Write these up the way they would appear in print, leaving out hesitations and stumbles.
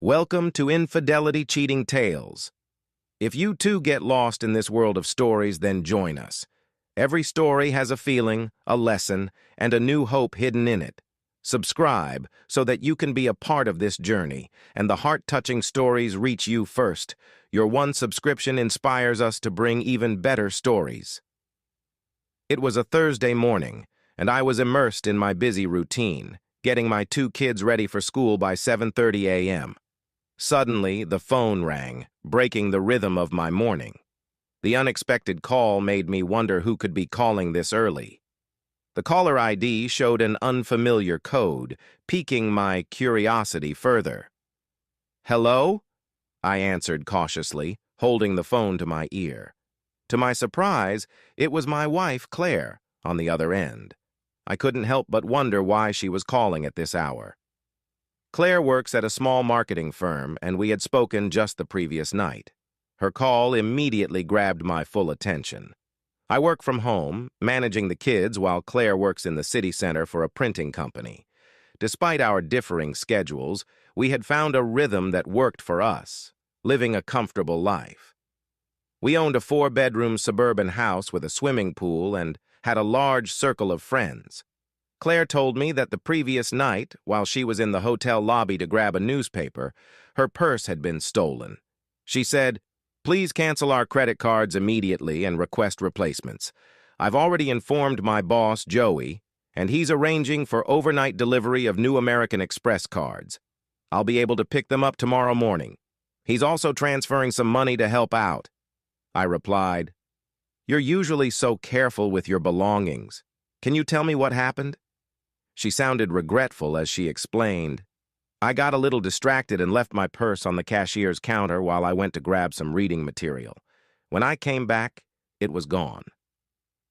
Welcome to Infidelity Cheating Tales. If you too get lost in this world of stories, then join us. Every story has a feeling, a lesson, and a new hope hidden in it. Subscribe so that you can be a part of this journey, and the heart-touching stories reach you first. Your one subscription inspires us to bring even better stories. It was a Thursday morning, and I was immersed in my busy routine, getting my two kids ready for school by 7:30 a.m. Suddenly, the phone rang, breaking the rhythm of my morning. The unexpected call made me wonder who could be calling this early. The caller ID showed an unfamiliar code, piquing my curiosity further. "Hello?" I answered cautiously, holding the phone to my ear. To my surprise, it was my wife, Claire, on the other end. I couldn't help but wonder why she was calling at this hour. Claire works at a small marketing firm, and we had spoken just the previous night. Her call immediately grabbed my full attention. I work from home, managing the kids while Claire works in the city center for a printing company. Despite our differing schedules, we had found a rhythm that worked for us, living a comfortable life. We owned a 4-bedroom suburban house with a swimming pool and had a large circle of friends. Claire told me that the previous night, while she was in the hotel lobby to grab a newspaper, her purse had been stolen. She said, "Please cancel our credit cards immediately and request replacements. I've already informed my boss, Joey, and he's arranging for overnight delivery of new American Express cards. I'll be able to pick them up tomorrow morning. He's also transferring some money to help out." I replied, "You're usually so careful with your belongings. Can you tell me what happened?" She sounded regretful as she explained, "I got a little distracted and left my purse on the cashier's counter while I went to grab some reading material. When I came back, it was gone."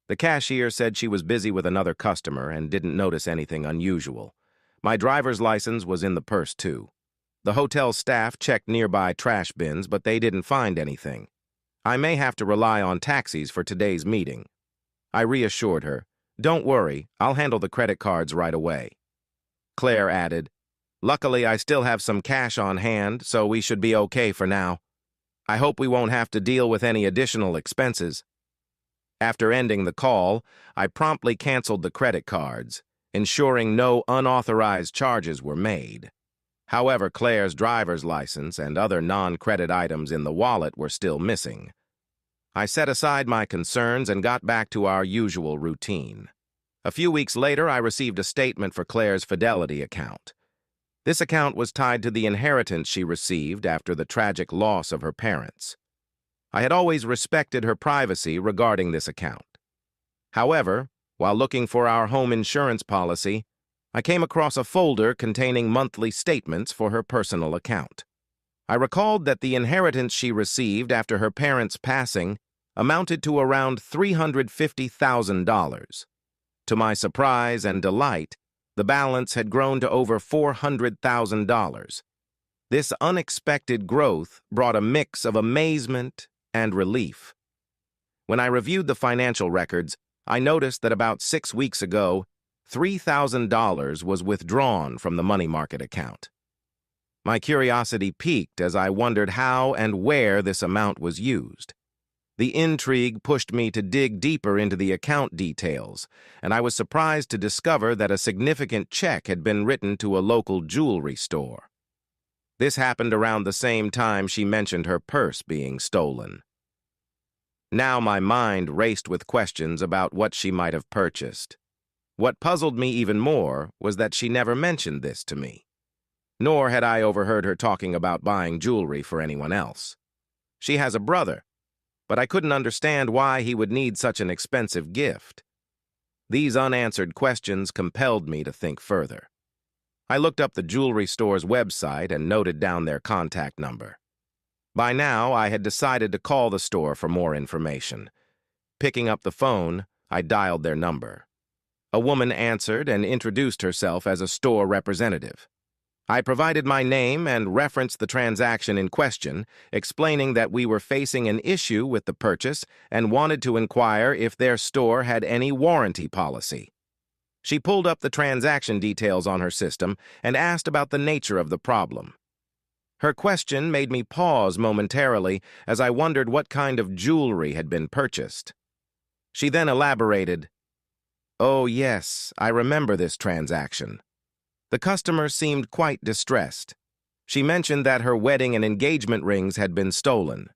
The cashier said she was busy with another customer and didn't notice anything unusual. My driver's license was in the purse too. The hotel staff checked nearby trash bins, but they didn't find anything. I may have to rely on taxis for today's meeting. I reassured her, "Don't worry, I'll handle the credit cards right away." Claire added, "Luckily, I still have some cash on hand, so we should be okay for now. I hope we won't have to deal with any additional expenses." After ending the call, I promptly canceled the credit cards, ensuring no unauthorized charges were made. However, Claire's driver's license and other non-credit items in the wallet were still missing. I set aside my concerns and got back to our usual routine. A few weeks later, I received a statement for Claire's Fidelity account. This account was tied to the inheritance she received after the tragic loss of her parents. I had always respected her privacy regarding this account. However, while looking for our home insurance policy, I came across a folder containing monthly statements for her personal account. I recalled that the inheritance she received after her parents' passing amounted to around $350,000. To my surprise and delight, the balance had grown to over $400,000. This unexpected growth brought a mix of amazement and relief. When I reviewed the financial records, I noticed that about 6 weeks ago, $3,000 was withdrawn from the money market account. My curiosity piqued as I wondered how and where this amount was used. The intrigue pushed me to dig deeper into the account details, and I was surprised to discover that a significant check had been written to a local jewelry store. This happened around the same time she mentioned her purse being stolen. Now my mind raced with questions about what she might have purchased. What puzzled me even more was that she never mentioned this to me. Nor had I overheard her talking about buying jewelry for anyone else. She has a brother, but I couldn't understand why he would need such an expensive gift. These unanswered questions compelled me to think further. I looked up the jewelry store's website and noted down their contact number. By now, I had decided to call the store for more information. Picking up the phone, I dialed their number. A woman answered and introduced herself as a store representative. I provided my name and referenced the transaction in question, explaining that we were facing an issue with the purchase and wanted to inquire if their store had any warranty policy. She pulled up the transaction details on her system and asked about the nature of the problem. Her question made me pause momentarily as I wondered what kind of jewelry had been purchased. She then elaborated, "Oh yes, I remember this transaction." The customer seemed quite distressed. She mentioned that her wedding and engagement rings had been stolen.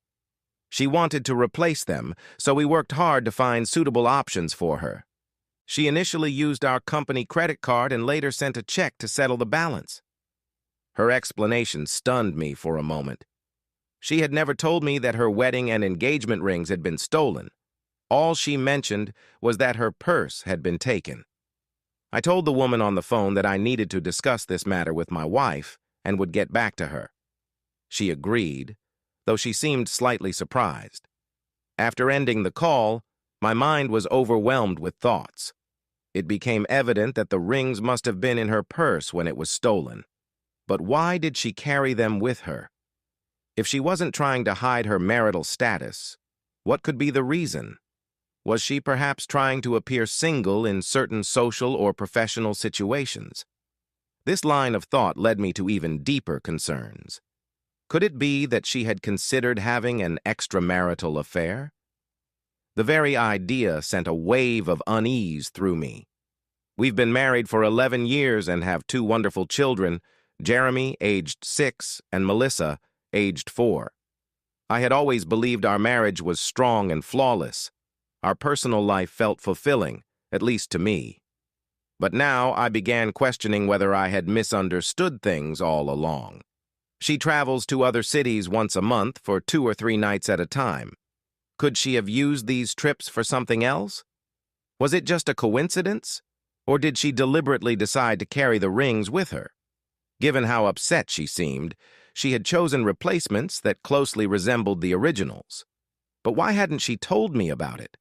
She wanted to replace them, so we worked hard to find suitable options for her. She initially used our company credit card and later sent a check to settle the balance. Her explanation stunned me for a moment. She had never told me that her wedding and engagement rings had been stolen. All she mentioned was that her purse had been taken. I told the woman on the phone that I needed to discuss this matter with my wife and would get back to her. She agreed, though she seemed slightly surprised. After ending the call, my mind was overwhelmed with thoughts. It became evident that the rings must have been in her purse when it was stolen. But why did she carry them with her? If she wasn't trying to hide her marital status, what could be the reason? Was she perhaps trying to appear single in certain social or professional situations? This line of thought led me to even deeper concerns. Could it be that she had considered having an extramarital affair? The very idea sent a wave of unease through me. We've been married for 11 years and have 2 wonderful children, Jeremy, aged 6, and Melissa, aged 4. I had always believed our marriage was strong and flawless. Our personal life felt fulfilling, at least to me. But now I began questioning whether I had misunderstood things all along. She travels to other cities once a month for 2 or 3 nights at a time. Could she have used these trips for something else? Was it just a coincidence? Or did she deliberately decide to carry the rings with her? Given how upset she seemed, she had chosen replacements that closely resembled the originals. But why hadn't she told me about it?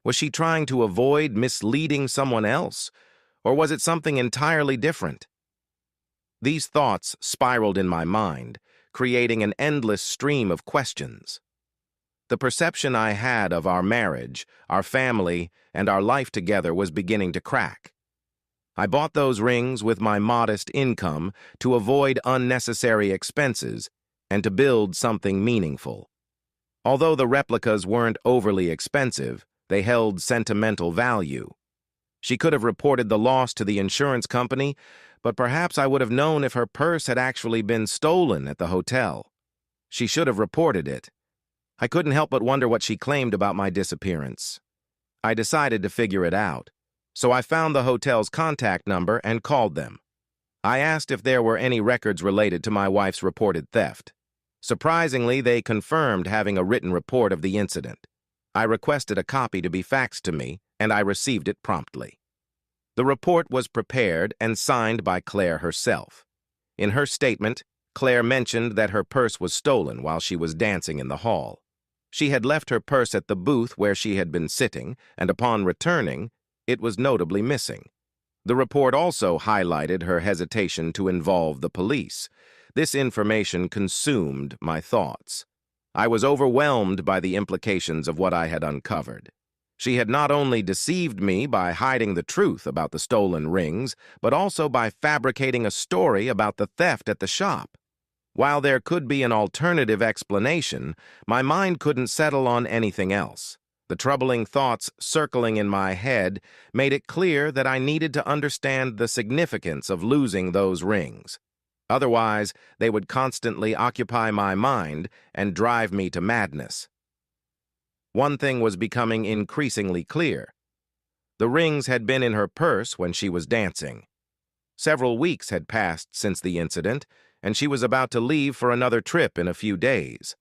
Was she trying to avoid misleading someone else? Or was it something entirely different? These thoughts spiraled in my mind, creating an endless stream of questions. The perception I had of our marriage, our family, and our life together was beginning to crack. I bought those rings with my modest income to avoid unnecessary expenses and to build something meaningful. Although the replicas weren't overly expensive, they held sentimental value. She could have reported the loss to the insurance company, but perhaps I would have known if her purse had actually been stolen at the hotel. She should have reported it. I couldn't help but wonder what she claimed about my disappearance. I decided to figure it out, so I found the hotel's contact number and called them. I asked if there were any records related to my wife's reported theft. Surprisingly, they confirmed having a written report of the incident. I requested a copy to be faxed to me, and I received it promptly. The report was prepared and signed by Claire herself. In her statement, Claire mentioned that her purse was stolen while she was dancing in the hall. She had left her purse at the booth where she had been sitting, and upon returning, it was notably missing. The report also highlighted her hesitation to involve the police. This information consumed my thoughts. I was overwhelmed by the implications of what I had uncovered. She had not only deceived me by hiding the truth about the stolen rings, but also by fabricating a story about the theft at the shop. While there could be an alternative explanation, my mind couldn't settle on anything else. The troubling thoughts circling in my head made it clear that I needed to understand the significance of losing those rings. Otherwise, they would constantly occupy my mind and drive me to madness. One thing was becoming increasingly clear. The rings had been in her purse when she was dancing. Several weeks had passed since the incident, and she was about to leave for another trip in a few days.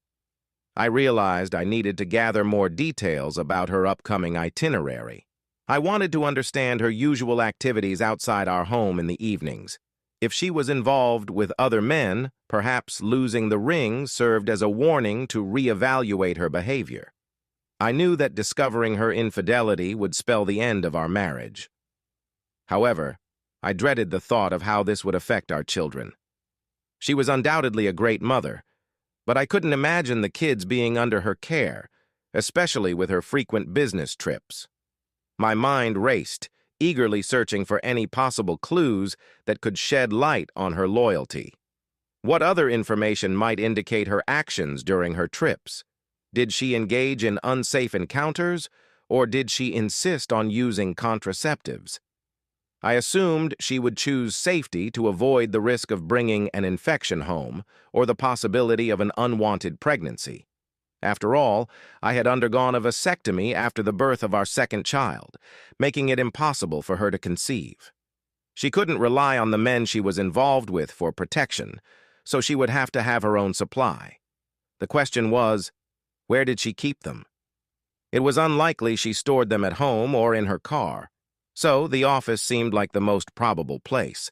I realized I needed to gather more details about her upcoming itinerary. I wanted to understand her usual activities outside our home in the evenings. If she was involved with other men, perhaps losing the ring served as a warning to reevaluate her behavior. I knew that discovering her infidelity would spell the end of our marriage. However, I dreaded the thought of how this would affect our children. She was undoubtedly a great mother, but I couldn't imagine the kids being under her care, especially with her frequent business trips. My mind raced, eagerly searching for any possible clues that could shed light on her loyalty. What other information might indicate her actions during her trips? Did she engage in unsafe encounters, or did she insist on using contraceptives? I assumed she would choose safety to avoid the risk of bringing an infection home or the possibility of an unwanted pregnancy. After all, I had undergone a vasectomy after the birth of our second child, making it impossible for her to conceive. She couldn't rely on the men she was involved with for protection, so she would have to have her own supply. The question was, where did she keep them? It was unlikely she stored them at home or in her car, so the office seemed like the most probable place.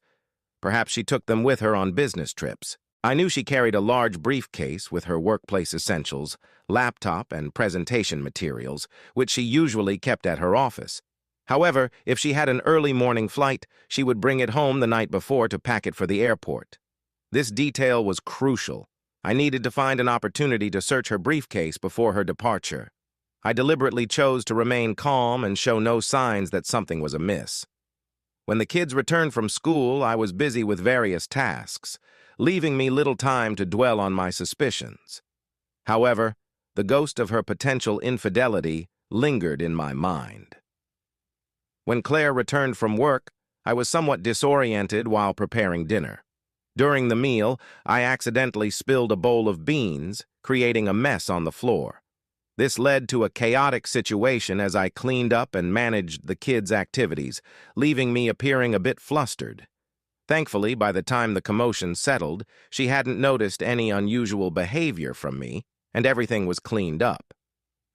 Perhaps she took them with her on business trips. I knew she carried a large briefcase with her workplace essentials, laptop, and presentation materials, which she usually kept at her office. However, if she had an early morning flight, she would bring it home the night before to pack it for the airport. This detail was crucial. I needed to find an opportunity to search her briefcase before her departure. I deliberately chose to remain calm and show no signs that something was amiss. When the kids returned from school, I was busy with various tasks, leaving me little time to dwell on my suspicions. However, the ghost of her potential infidelity lingered in my mind. When Claire returned from work, I was somewhat disoriented while preparing dinner. During the meal, I accidentally spilled a bowl of beans, creating a mess on the floor. This led to a chaotic situation as I cleaned up and managed the kids' activities, leaving me appearing a bit flustered. Thankfully, by the time the commotion settled, she hadn't noticed any unusual behavior from me, and everything was cleaned up.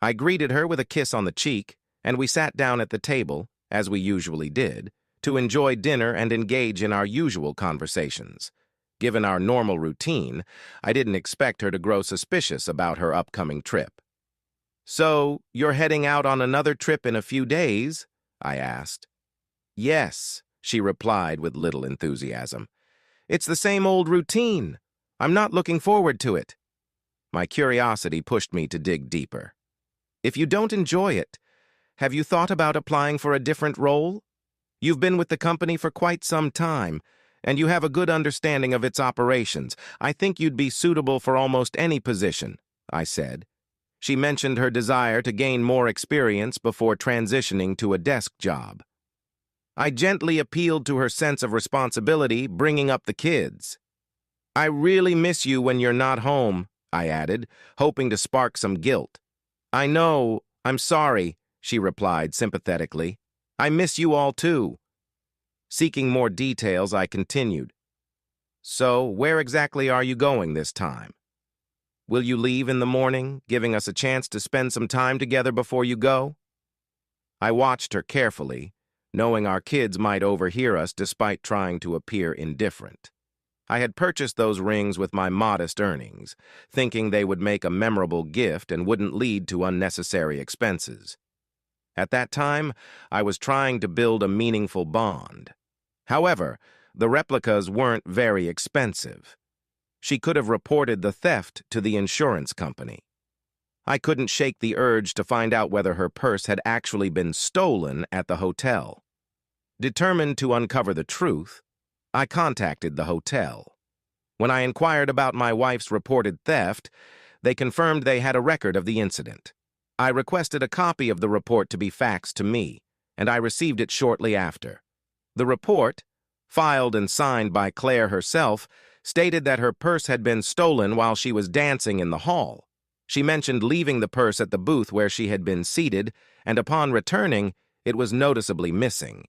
I greeted her with a kiss on the cheek, and we sat down at the table, as we usually did, to enjoy dinner and engage in our usual conversations. Given our normal routine, I didn't expect her to grow suspicious about her upcoming trip. "So, you're heading out on another trip in a few days?" I asked. "Yes," she replied with little enthusiasm. "It's the same old routine. I'm not looking forward to it." My curiosity pushed me to dig deeper. "If you don't enjoy it, have you thought about applying for a different role? You've been with the company for quite some time, and you have a good understanding of its operations. I think you'd be suitable for almost any position," I said. She mentioned her desire to gain more experience before transitioning to a desk job. I gently appealed to her sense of responsibility, bringing up the kids. "I really miss you when you're not home," I added, hoping to spark some guilt. "I know, I'm sorry," she replied sympathetically. "I miss you all too." Seeking more details, I continued. "So, where exactly are you going this time? Will you leave in the morning, giving us a chance to spend some time together before you go?" I watched her carefully, knowing our kids might overhear us despite trying to appear indifferent. I had purchased those rings with my modest earnings, thinking they would make a memorable gift and wouldn't lead to unnecessary expenses. At that time, I was trying to build a meaningful bond. However, the replicas weren't very expensive. She could have reported the theft to the insurance company. I couldn't shake the urge to find out whether her purse had actually been stolen at the hotel. Determined to uncover the truth, I contacted the hotel. When I inquired about my wife's reported theft, they confirmed they had a record of the incident. I requested a copy of the report to be faxed to me, and I received it shortly after. The report, filed and signed by Claire herself, stated that her purse had been stolen while she was dancing in the hall. She mentioned leaving the purse at the booth where she had been seated, and upon returning, it was noticeably missing.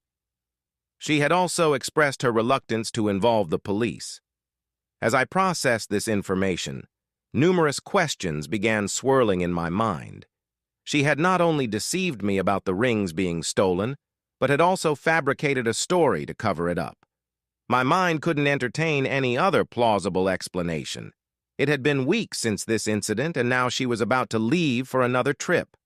She had also expressed her reluctance to involve the police. As I processed this information, numerous questions began swirling in my mind. She had not only deceived me about the rings being stolen, but had also fabricated a story to cover it up. My mind couldn't entertain any other plausible explanation. It had been weeks since this incident, and now she was about to leave for another trip.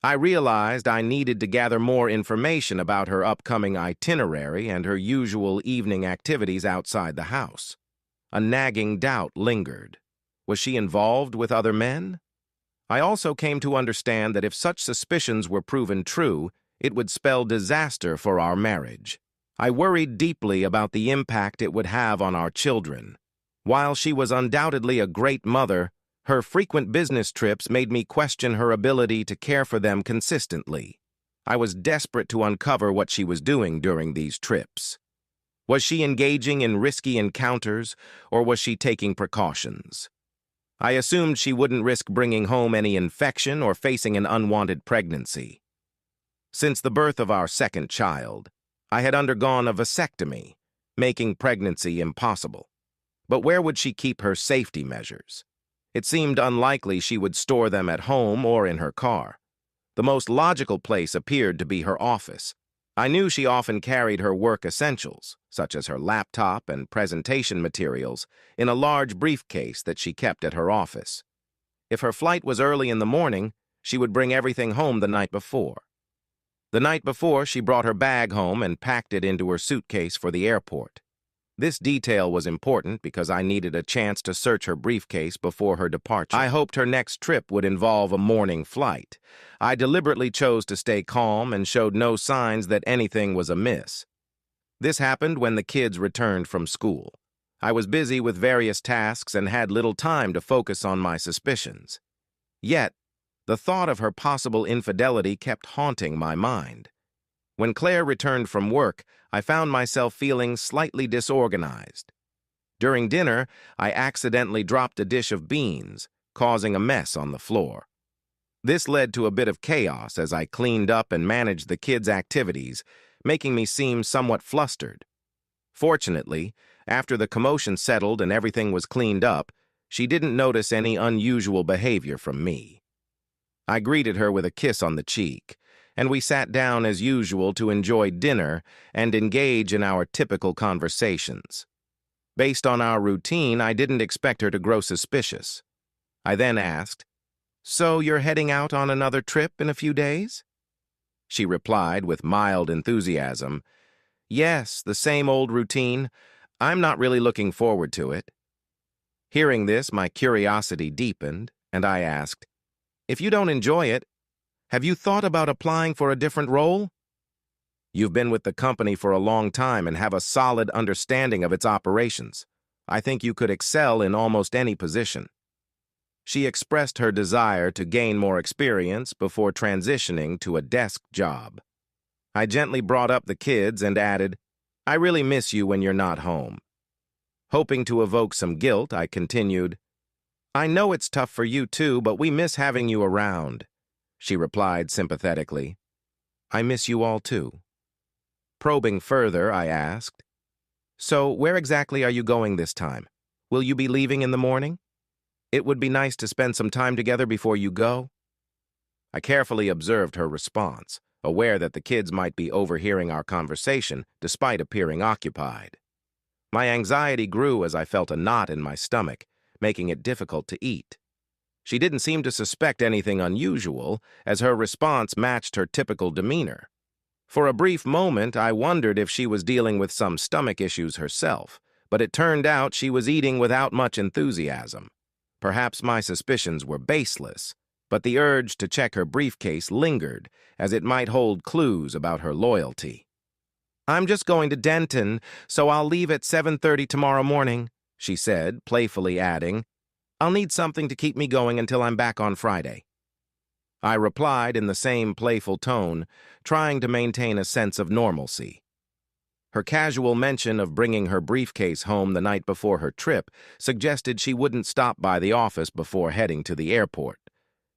I realized I needed to gather more information about her upcoming itinerary and her usual evening activities outside the house. A nagging doubt lingered. Was she involved with other men? I also came to understand that if such suspicions were proven true, it would spell disaster for our marriage. I worried deeply about the impact it would have on our children. While she was undoubtedly a great mother, her frequent business trips made me question her ability to care for them consistently. I was desperate to uncover what she was doing during these trips. Was she engaging in risky encounters, or was she taking precautions? I assumed she wouldn't risk bringing home any infection or facing an unwanted pregnancy. Since the birth of our second child, I had undergone a vasectomy, making pregnancy impossible. But where would she keep her safety measures? It seemed unlikely she would store them at home or in her car. The most logical place appeared to be her office. I knew she often carried her work essentials, such as her laptop and presentation materials, in a large briefcase that she kept at her office. If her flight was early in the morning, she would bring everything home the night before. The night before, she brought her bag home and packed it into her suitcase for the airport. This detail was important because I needed a chance to search her briefcase before her departure. I hoped her next trip would involve a morning flight. I deliberately chose to stay calm and showed no signs that anything was amiss. This happened when the kids returned from school. I was busy with various tasks and had little time to focus on my suspicions. Yet, the thought of her possible infidelity kept haunting my mind. When Claire returned from work, I found myself feeling slightly disorganized. During dinner, I accidentally dropped a dish of beans, causing a mess on the floor. This led to a bit of chaos as I cleaned up and managed the kids' activities, making me seem somewhat flustered. Fortunately, after the commotion settled and everything was cleaned up, she didn't notice any unusual behavior from me. I greeted her with a kiss on the cheek, and we sat down as usual to enjoy dinner and engage in our typical conversations. Based on our routine, I didn't expect her to grow suspicious. I then asked, "So you're heading out on another trip in a few days?" She replied with mild enthusiasm, "Yes, the same old routine. I'm not really looking forward to it." Hearing this, my curiosity deepened, and I asked, "If you don't enjoy it, have you thought about applying for a different role? You've been with the company for a long time and have a solid understanding of its operations. I think you could excel in almost any position." She expressed her desire to gain more experience before transitioning to a desk job. I gently brought up the kids and added, "I really miss you when you're not home." Hoping to evoke some guilt, I continued, "I know it's tough for you too, but we miss having you around." She replied sympathetically, "I miss you all too." Probing further, I asked, "So where exactly are you going this time? Will you be leaving in the morning? It would be nice to spend some time together before you go." I carefully observed her response, aware that the kids might be overhearing our conversation despite appearing occupied. My anxiety grew as I felt a knot in my stomach, making it difficult to eat. She didn't seem to suspect anything unusual, as her response matched her typical demeanor. For a brief moment, I wondered if she was dealing with some stomach issues herself, but it turned out she was eating without much enthusiasm. Perhaps my suspicions were baseless, but the urge to check her briefcase lingered, as it might hold clues about her loyalty. "I'm just going to Denton, so I'll leave at 7:30 tomorrow morning," she said, playfully adding, "I'll need something to keep me going until I'm back on Friday." I replied in the same playful tone, trying to maintain a sense of normalcy. Her casual mention of bringing her briefcase home the night before her trip suggested she wouldn't stop by the office before heading to the airport.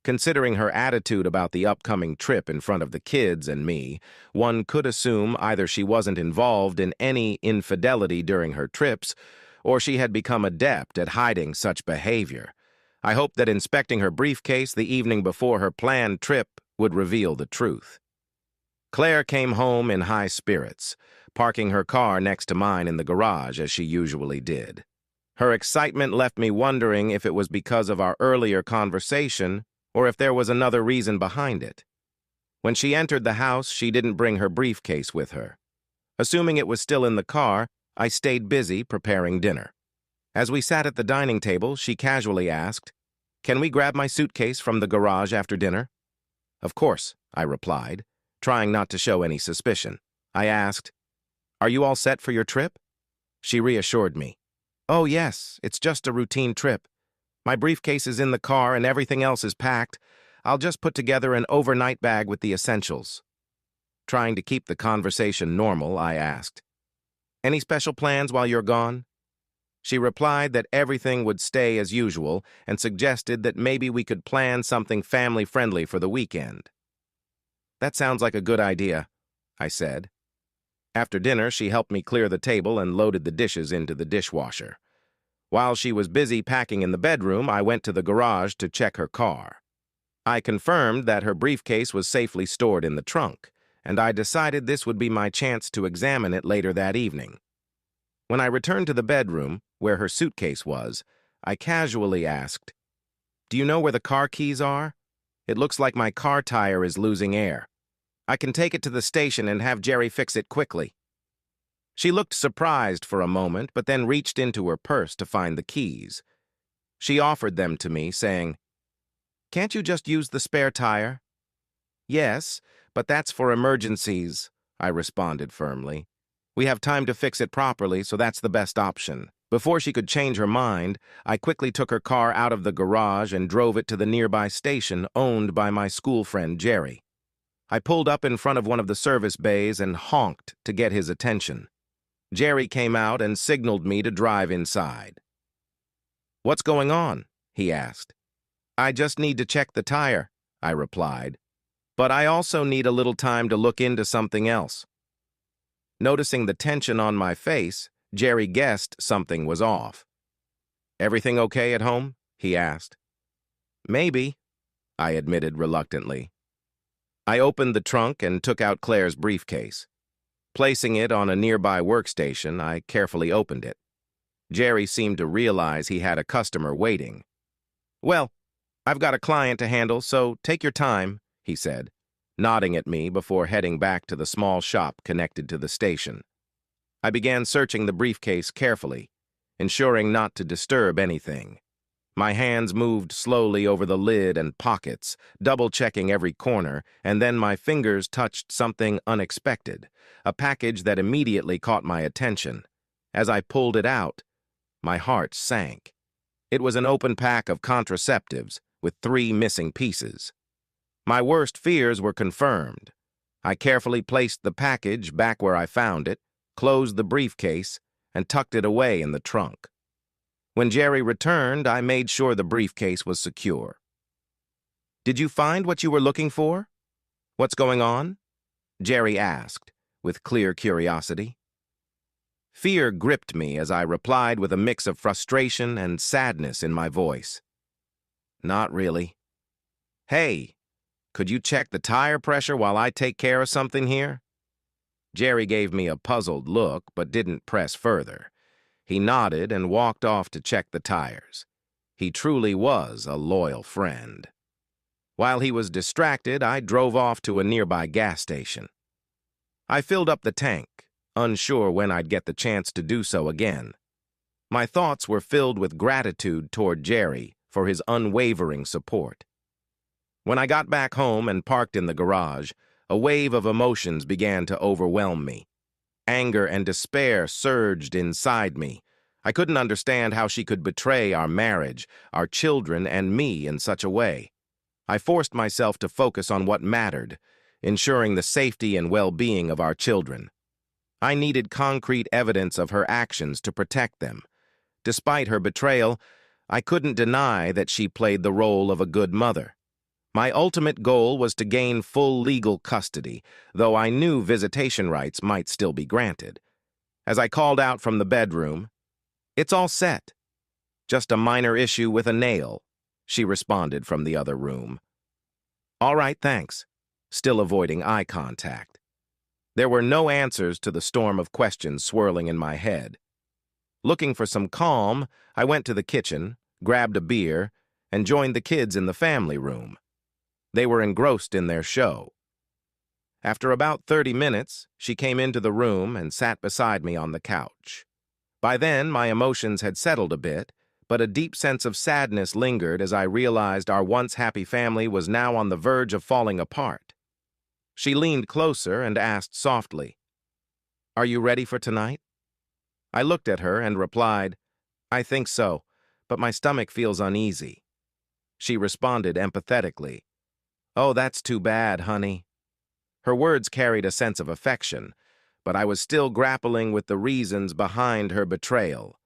Considering her attitude about the upcoming trip in front of the kids and me, one could assume either she wasn't involved in any infidelity during her trips, or she had become adept at hiding such behavior. I hoped that inspecting her briefcase the evening before her planned trip would reveal the truth. Claire came home in high spirits, parking her car next to mine in the garage as she usually did. Her excitement left me wondering if it was because of our earlier conversation or if there was another reason behind it. When she entered the house, she didn't bring her briefcase with her. Assuming it was still in the car, I stayed busy preparing dinner. As we sat at the dining table, she casually asked, "Can we grab my suitcase from the garage after dinner?" "Of course," I replied, trying not to show any suspicion. I asked, "Are you all set for your trip?" She reassured me. Oh, yes, it's just a routine trip. My briefcase is in the car and everything else is packed. I'll just put together an overnight bag with the essentials. Trying to keep the conversation normal, I asked, "Any special plans while you're gone?" She replied that everything would stay as usual and suggested that maybe we could plan something family-friendly for the weekend. That sounds like a good idea, I said. After dinner, she helped me clear the table and loaded the dishes into the dishwasher. While she was busy packing in the bedroom, I went to the garage to check her car. I confirmed that her briefcase was safely stored in the trunk, and I decided this would be my chance to examine it later that evening. When I returned to the bedroom, where her suitcase was, I casually asked, "Do you know where the car keys are? It looks like my car tire is losing air. I can take it to the station and have Jerry fix it quickly." She looked surprised for a moment, but then reached into her purse to find the keys. She offered them to me, saying, "Can't you just use the spare tire?" "Yes, but that's for emergencies," I responded firmly. "We have time to fix it properly, so that's the best option." Before she could change her mind, I quickly took her car out of the garage and drove it to the nearby station owned by my school friend Jerry. I pulled up in front of one of the service bays and honked to get his attention. Jerry came out and signaled me to drive inside. "What's going on?" he asked. "I just need to check the tire," I replied. "But I also need a little time to look into something else." Noticing the tension on my face, Jerry guessed something was off. "Everything okay at home?" he asked. "Maybe," I admitted reluctantly. I opened the trunk and took out Claire's briefcase. Placing it on a nearby workstation, I carefully opened it. Jerry seemed to realize he had a customer waiting. "Well, I've got a client to handle, so take your time," he said, nodding at me before heading back to the small shop connected to the station. I began searching the briefcase carefully, ensuring not to disturb anything. My hands moved slowly over the lid and pockets, double-checking every corner, and then my fingers touched something unexpected, a package that immediately caught my attention. As I pulled it out, my heart sank. It was an open pack of contraceptives with 3 missing pieces. My worst fears were confirmed. I carefully placed the package back where I found it, closed the briefcase, and tucked it away in the trunk. When Jerry returned, I made sure the briefcase was secure. "Did you find what you were looking for? What's going on?" Jerry asked, with clear curiosity. Fear gripped me as I replied with a mix of frustration and sadness in my voice. "Not really." "Hey, could you check the tire pressure while I take care of something here?" Jerry gave me a puzzled look, but didn't press further. He nodded and walked off to check the tires. He truly was a loyal friend. While he was distracted, I drove off to a nearby gas station. I filled up the tank, unsure when I'd get the chance to do so again. My thoughts were filled with gratitude toward Jerry for his unwavering support. When I got back home and parked in the garage, a wave of emotions began to overwhelm me. Anger and despair surged inside me. I couldn't understand how she could betray our marriage, our children, and me in such a way. I forced myself to focus on what mattered, ensuring the safety and well-being of our children. I needed concrete evidence of her actions to protect them. Despite her betrayal, I couldn't deny that she played the role of a good mother. My ultimate goal was to gain full legal custody, though I knew visitation rights might still be granted. As I called out from the bedroom, "It's all set. Just a minor issue with a nail," she responded from the other room. "All right, thanks," still avoiding eye contact. There were no answers to the storm of questions swirling in my head. Looking for some calm, I went to the kitchen, grabbed a beer, and joined the kids in the family room. They were engrossed in their show. After about 30 minutes, she came into the room and sat beside me on the couch. By then, my emotions had settled a bit, but a deep sense of sadness lingered as I realized our once happy family was now on the verge of falling apart. She leaned closer and asked softly, "Are you ready for tonight?" I looked at her and replied, I think so, but my stomach feels uneasy. She responded empathetically. Oh, that's too bad, honey. Her words carried a sense of affection, but I was still grappling with the reasons behind her betrayal.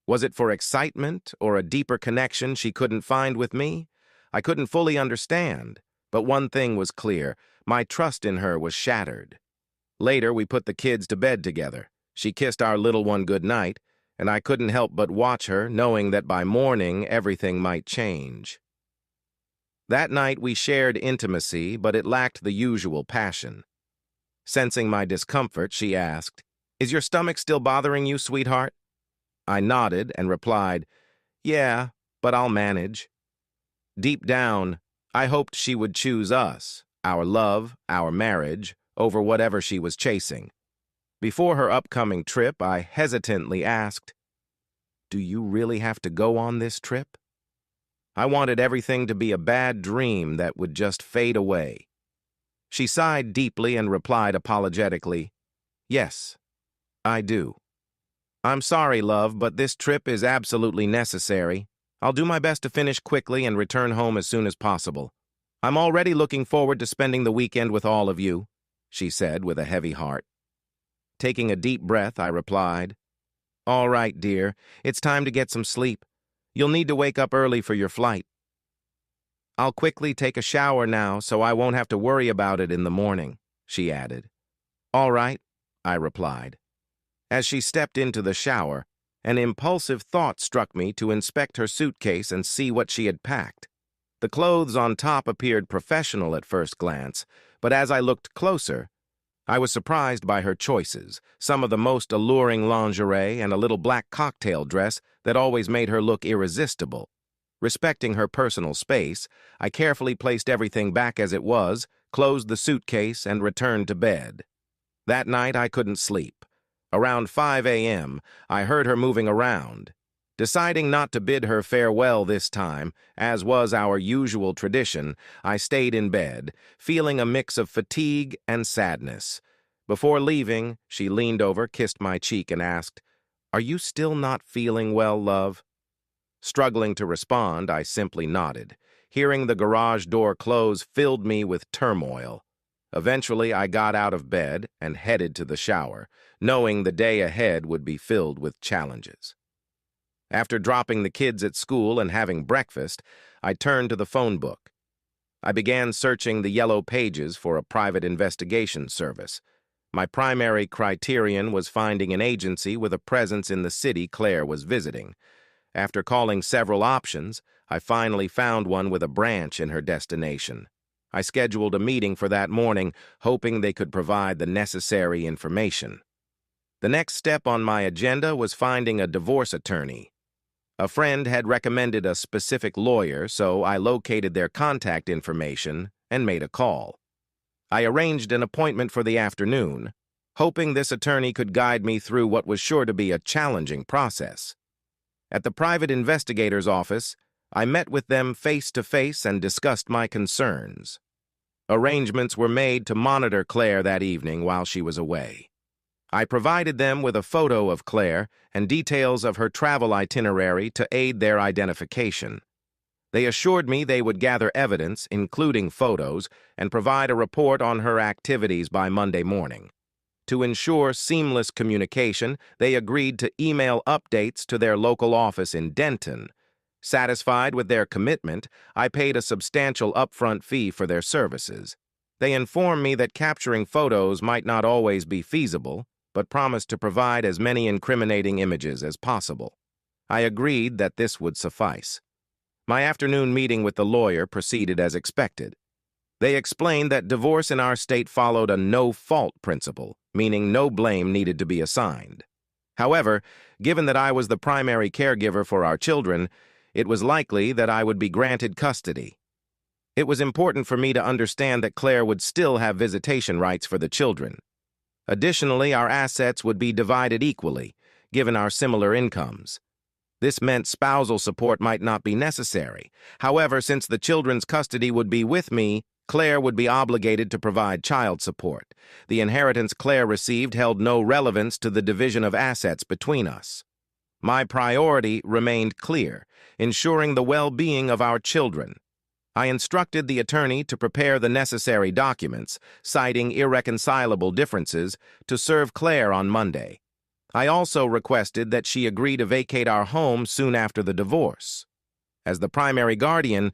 Was it for excitement or a deeper connection she couldn't find with me? I couldn't fully understand, but one thing was clear: my trust in her was shattered. Later, we put the kids to bed together. She kissed our little one goodnight, and I couldn't help but watch her, knowing that by morning everything might change. That night we shared intimacy, but it lacked the usual passion. Sensing my discomfort, she asked, "Is your stomach still bothering you, sweetheart?" I nodded and replied, "Yeah, but I'll manage." Deep down, I hoped she would choose us, our love, our marriage, over whatever she was chasing. Before her upcoming trip, I hesitantly asked, "Do you really have to go on this trip?" I wanted everything to be a bad dream that would just fade away. She sighed deeply and replied apologetically, "Yes, I do." "I'm sorry, love, but this trip is absolutely necessary. I'll do my best to finish quickly and return home as soon as possible. I'm already looking forward to spending the weekend with all of you," she said with a heavy heart. Taking a deep breath, I replied, "All right, dear, it's time to get some sleep. You'll need to wake up early for your flight." "I'll quickly take a shower now so I won't have to worry about it in the morning," she added. "All right," I replied. As she stepped into the shower, an impulsive thought struck me to inspect her suitcase and see what she had packed. The clothes on top appeared professional at first glance, but as I looked closer, I was surprised by her choices, some of the most alluring lingerie and a little black cocktail dress that always made her look irresistible. Respecting her personal space, I carefully placed everything back as it was, closed the suitcase, and returned to bed. That night I couldn't sleep. Around 5 a.m., I heard her moving around. Deciding not to bid her farewell this time, as was our usual tradition, I stayed in bed, feeling a mix of fatigue and sadness. Before leaving, she leaned over, kissed my cheek, and asked, "Are you still not feeling well, love?" Struggling to respond, I simply nodded. Hearing the garage door close filled me with turmoil. Eventually, I got out of bed and headed to the shower, knowing the day ahead would be filled with challenges. After dropping the kids at school and having breakfast, I turned to the phone book. I began searching the yellow pages for a private investigation service. My primary criterion was finding an agency with a presence in the city Claire was visiting. After calling several options, I finally found one with a branch in her destination. I scheduled a meeting for that morning, hoping they could provide the necessary information. The next step on my agenda was finding a divorce attorney. A friend had recommended a specific lawyer, so I located their contact information and made a call. I arranged an appointment for the afternoon, hoping this attorney could guide me through what was sure to be a challenging process. At the private investigator's office, I met with them face-to-face and discussed my concerns. Arrangements were made to monitor Claire that evening while she was away. I provided them with a photo of Claire and details of her travel itinerary to aid their identification. They assured me they would gather evidence, including photos, and provide a report on her activities by Monday morning. To ensure seamless communication, they agreed to email updates to their local office in Denton. Satisfied with their commitment, I paid a substantial upfront fee for their services. They informed me that capturing photos might not always be feasible, but promised to provide as many incriminating images as possible. I agreed that this would suffice. My afternoon meeting with the lawyer proceeded as expected. They explained that divorce in our state followed a no-fault principle, meaning no blame needed to be assigned. However, given that I was the primary caregiver for our children, it was likely that I would be granted custody. It was important for me to understand that Claire would still have visitation rights for the children. Additionally, our assets would be divided equally, given our similar incomes. This meant spousal support might not be necessary. However, since the children's custody would be with me, Claire would be obligated to provide child support. The inheritance Claire received held no relevance to the division of assets between us. My priority remained clear: ensuring the well-being of our children. I instructed the attorney to prepare the necessary documents, citing irreconcilable differences, to serve Claire on Monday. I also requested that she agree to vacate our home soon after the divorce. As the primary guardian,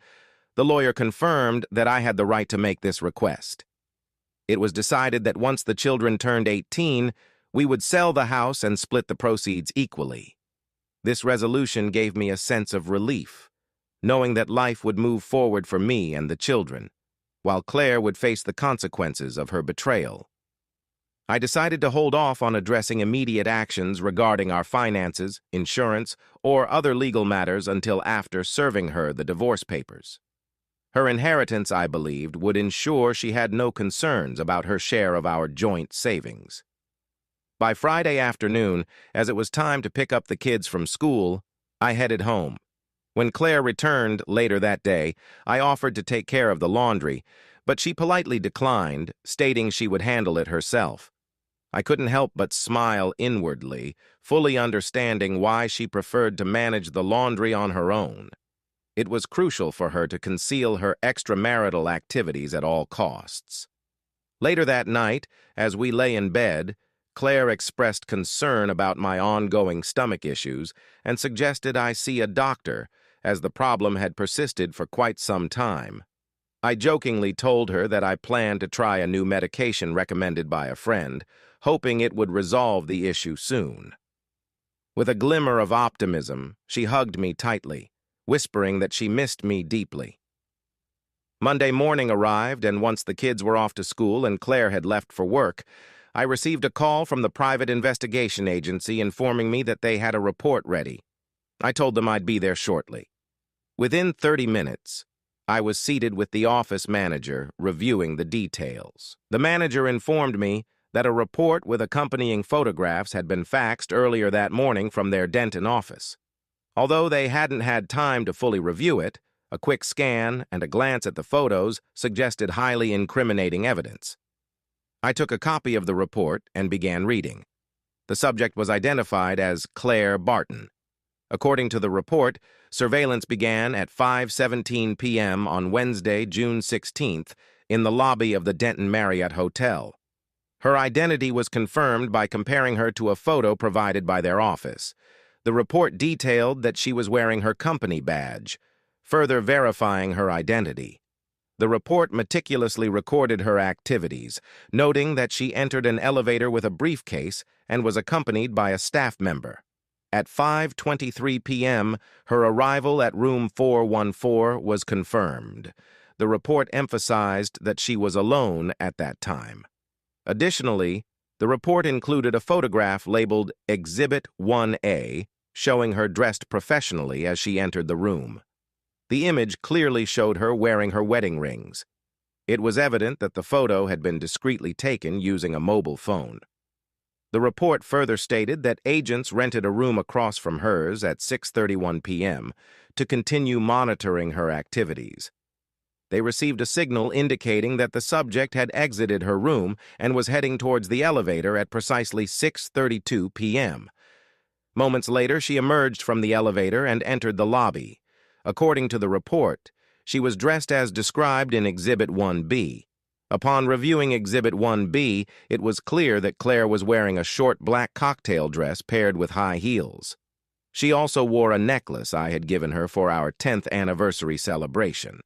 the lawyer confirmed that I had the right to make this request. It was decided that once the children turned 18, we would sell the house and split the proceeds equally. This resolution gave me a sense of relief, knowing that life would move forward for me and the children, while Claire would face the consequences of her betrayal. I decided to hold off on addressing immediate actions regarding our finances, insurance, or other legal matters until after serving her the divorce papers. Her inheritance, I believed, would ensure she had no concerns about her share of our joint savings. By Friday afternoon, as it was time to pick up the kids from school, I headed home. When Claire returned later that day, I offered to take care of the laundry, but she politely declined, stating she would handle it herself. I couldn't help but smile inwardly, fully understanding why she preferred to manage the laundry on her own. It was crucial for her to conceal her extramarital activities at all costs. Later that night, as we lay in bed, Claire expressed concern about my ongoing stomach issues and suggested I see a doctor, as the problem had persisted for quite some time. I jokingly told her that I planned to try a new medication recommended by a friend, hoping it would resolve the issue soon. With a glimmer of optimism, she hugged me tightly, whispering that she missed me deeply. Monday morning arrived, and once the kids were off to school and Claire had left for work, I received a call from the private investigation agency informing me that they had a report ready. I told them I'd be there shortly. Within 30 minutes, I was seated with the office manager reviewing the details. The manager informed me that a report with accompanying photographs had been faxed earlier that morning from their Denton office. Although they hadn't had time to fully review it, a quick scan and a glance at the photos suggested highly incriminating evidence. I took a copy of the report and began reading. The subject was identified as Claire Barton. According to the report, surveillance began at 5:17 p.m. on Wednesday, June 16th, in the lobby of the Denton Marriott Hotel. Her identity was confirmed by comparing her to a photo provided by their office. The report detailed that she was wearing her company badge, further verifying her identity. The report meticulously recorded her activities, noting that she entered an elevator with a briefcase and was accompanied by a staff member. At 5:23 p.m., her arrival at room 414 was confirmed. The report emphasized that she was alone at that time. Additionally, the report included a photograph labeled Exhibit 1A, showing her dressed professionally as she entered the room. The image clearly showed her wearing her wedding rings. It was evident that the photo had been discreetly taken using a mobile phone. The report further stated that agents rented a room across from hers at 6:31 p.m. to continue monitoring her activities. They received a signal indicating that the subject had exited her room and was heading towards the elevator at precisely 6:32 p.m. Moments later, she emerged from the elevator and entered the lobby. According to the report, she was dressed as described in Exhibit 1B. Upon reviewing Exhibit 1B, it was clear that Claire was wearing a short black cocktail dress paired with high heels. She also wore a necklace I had given her for our 10th anniversary celebration.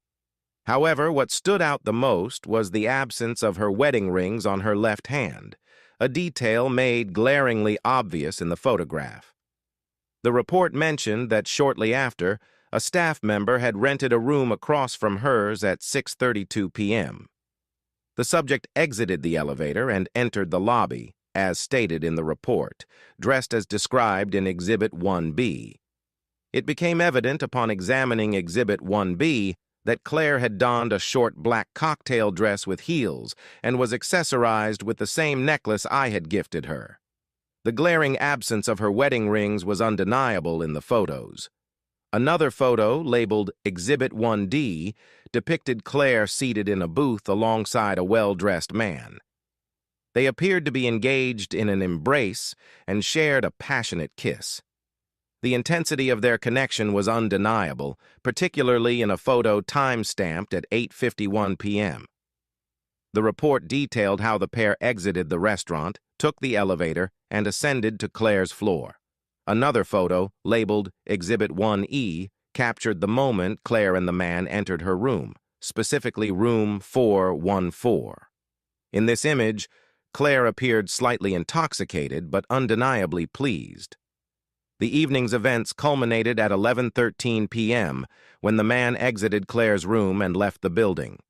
However, what stood out the most was the absence of her wedding rings on her left hand, a detail made glaringly obvious in the photograph. The report mentioned that shortly after, a staff member had rented a room across from hers at 6:32 p.m. The subject exited the elevator and entered the lobby, as stated in the report, dressed as described in Exhibit 1B. It became evident upon examining Exhibit 1B that Claire had donned a short black cocktail dress with heels and was accessorized with the same necklace I had gifted her. The glaring absence of her wedding rings was undeniable in the photos. Another photo, labeled Exhibit 1D, depicted Claire seated in a booth alongside a well-dressed man. They appeared to be engaged in an embrace and shared a passionate kiss. The intensity of their connection was undeniable, particularly in a photo time-stamped at 8:51 p.m. The report detailed how the pair exited the restaurant, took the elevator, and ascended to Claire's floor. Another photo, labeled Exhibit 1E, captured the moment Claire and the man entered her room, specifically room 414. In this image, Claire appeared slightly intoxicated but undeniably pleased. The evening's events culminated at 11:13 p.m. when the man exited Claire's room and left the building.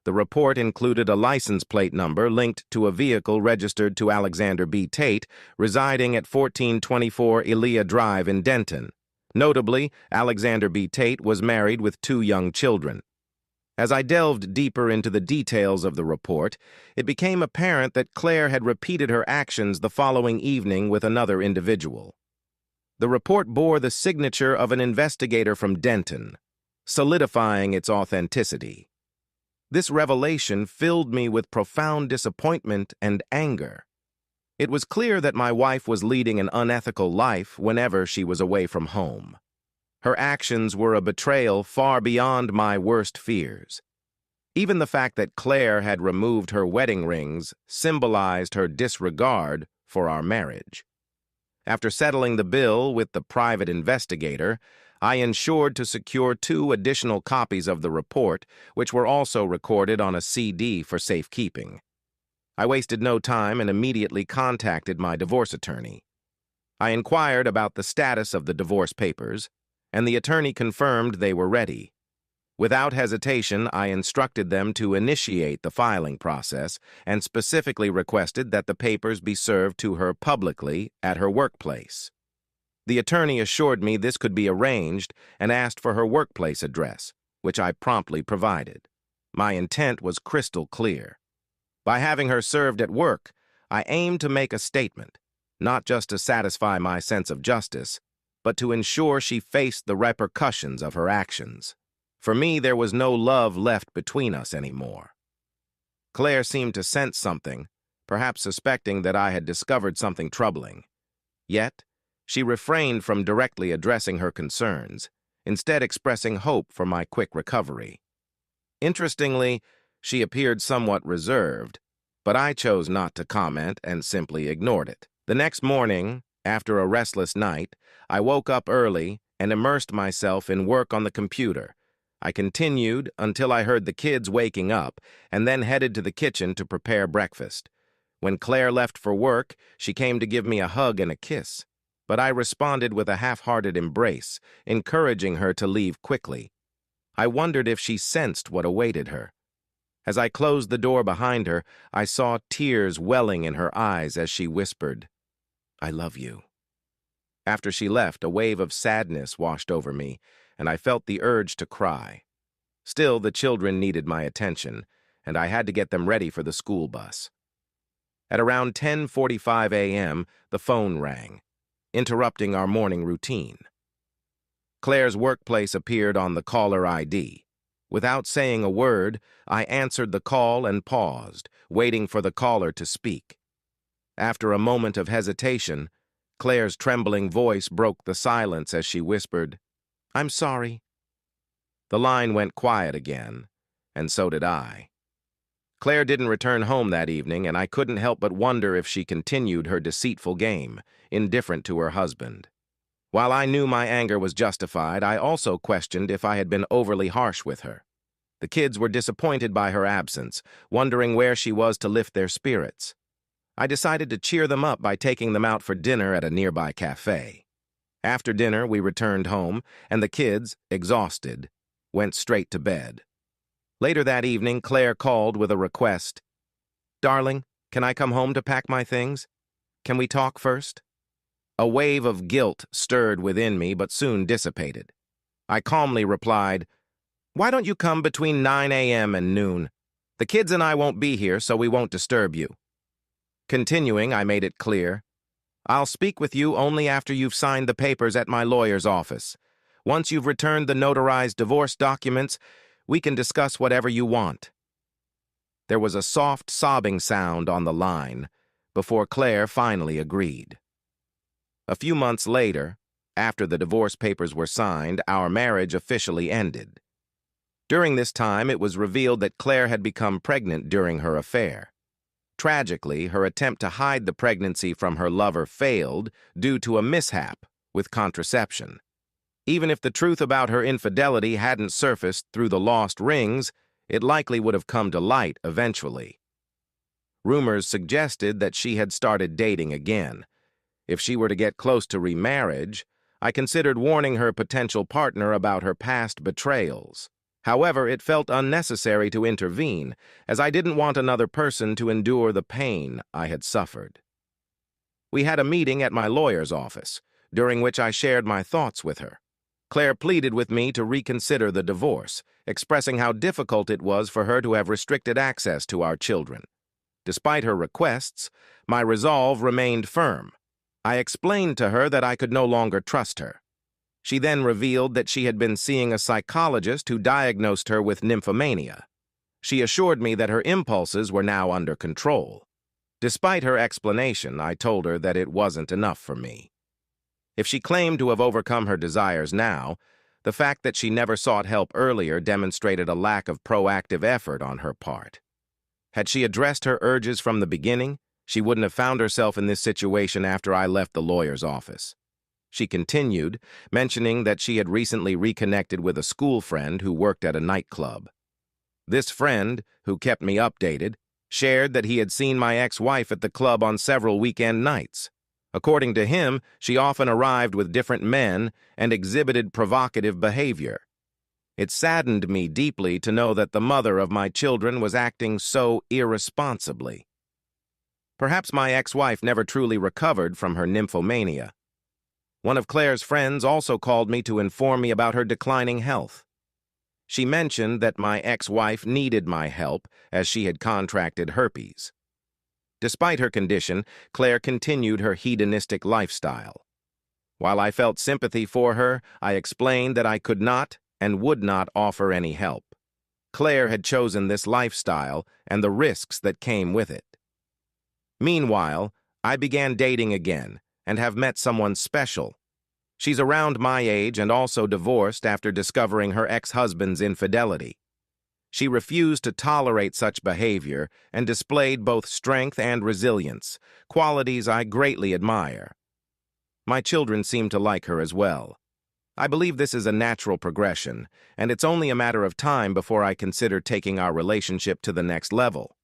The report included a license plate number linked to a vehicle registered to Alexander B. Tate, residing at 1424 Elia Drive in Denton. Notably, Alexander B. Tate was married with 2 young children. As I delved deeper into the details of the report, it became apparent that Claire had repeated her actions the following evening with another individual. The report bore the signature of an investigator from Denton, solidifying its authenticity. This revelation filled me with profound disappointment and anger. It was clear that my wife was leading an unethical life whenever she was away from home. Her actions were a betrayal far beyond my worst fears. Even the fact that Claire had removed her wedding rings symbolized her disregard for our marriage. After settling the bill with the private investigator, I ensured to secure 2 additional copies of the report, which were also recorded on a CD for safekeeping. I wasted no time and immediately contacted my divorce attorney. I inquired about the status of the divorce papers, and the attorney confirmed they were ready. Without hesitation, I instructed them to initiate the filing process and specifically requested that the papers be served to her publicly at her workplace. The attorney assured me this could be arranged and asked for her workplace address, which I promptly provided. My intent was crystal clear. By having her served at work, I aimed to make a statement, not just to satisfy my sense of justice, but to ensure she faced the repercussions of her actions. For me, there was no love left between us anymore. Claire seemed to sense something, perhaps suspecting that I had discovered something troubling. Yet, she refrained from directly addressing her concerns, instead expressing hope for my quick recovery. Interestingly, she appeared somewhat reserved, but I chose not to comment and simply ignored it. The next morning, after a restless night, I woke up early and immersed myself in work on the computer. I continued until I heard the kids waking up and then headed to the kitchen to prepare breakfast. When Claire left for work, she came to give me a hug and a kiss, but I responded with a half-hearted embrace, encouraging her to leave quickly. I wondered if she sensed what awaited her. As I closed the door behind her, I saw tears welling in her eyes as she whispered, "I love you." After she left, a wave of sadness washed over me, and I felt the urge to cry. Still, the children needed my attention, and I had to get them ready for the school bus. At around 10:45 a.m., the phone rang, interrupting our morning routine. Claire's workplace appeared on the caller ID. Without saying a word, I answered the call and paused, waiting for the caller to speak. After a moment of hesitation, Claire's trembling voice broke the silence as she whispered, "I'm sorry." The line went quiet again, and so did I. Claire didn't return home that evening, and I couldn't help but wonder if she continued her deceitful game, indifferent to her husband. While I knew my anger was justified, I also questioned if I had been overly harsh with her. The kids were disappointed by her absence, wondering where she was to lift their spirits. I decided to cheer them up by taking them out for dinner at a nearby cafe. After dinner, we returned home, and the kids, exhausted, went straight to bed. Later that evening, Claire called with a request. "Darling, can I come home to pack my things? Can we talk first?" A wave of guilt stirred within me, but soon dissipated. I calmly replied, "Why don't you come between 9 a.m. and noon? The kids and I won't be here, so we won't disturb you." Continuing, I made it clear, "I'll speak with you only after you've signed the papers at my lawyer's office. Once you've returned the notarized divorce documents, we can discuss whatever you want." There was a soft sobbing sound on the line before Claire finally agreed. A few months later, After the divorce papers were signed, our marriage officially ended. During this time, it was revealed that Claire had become pregnant during her affair. Tragically, her attempt to hide the pregnancy from her lover failed due to a mishap with contraception. Even if the truth about her infidelity hadn't surfaced through the lost rings, it likely would have come to light eventually. Rumors suggested that she had started dating again. If she were to get close to remarriage, I considered warning her potential partner about her past betrayals. However, it felt unnecessary to intervene, as I didn't want another person to endure the pain I had suffered. We had a meeting at my lawyer's office, during which I shared my thoughts with her. Claire pleaded with me to reconsider the divorce, expressing how difficult it was for her to have restricted access to our children. Despite her requests, my resolve remained firm. I explained to her that I could no longer trust her. She then revealed that she had been seeing a psychologist who diagnosed her with nymphomania. She assured me that her impulses were now under control. Despite her explanation, I told her that it wasn't enough for me. If she claimed to have overcome her desires now, the fact that she never sought help earlier demonstrated a lack of proactive effort on her part. Had she addressed her urges from the beginning, she wouldn't have found herself in this situation after I left the lawyer's office. She continued, mentioning that she had recently reconnected with a school friend who worked at a nightclub. This friend, who kept me updated, shared that he had seen my ex-wife at the club on several weekend nights. According to him, she often arrived with different men and exhibited provocative behavior. It saddened me deeply to know that the mother of my children was acting so irresponsibly. Perhaps my ex-wife never truly recovered from her nymphomania. One of Claire's friends also called me to inform me about her declining health. She mentioned that my ex-wife needed my help as she had contracted herpes. Despite her condition, Claire continued her hedonistic lifestyle. While I felt sympathy for her, I explained that I could not and would not offer any help. Claire had chosen this lifestyle and the risks that came with it. Meanwhile, I began dating again and have met someone special. She's around my age and also divorced after discovering her ex-husband's infidelity. She refused to tolerate such behavior and displayed both strength and resilience, qualities I greatly admire. My children seem to like her as well. I believe this is a natural progression, and it's only a matter of time before I consider taking our relationship to the next level.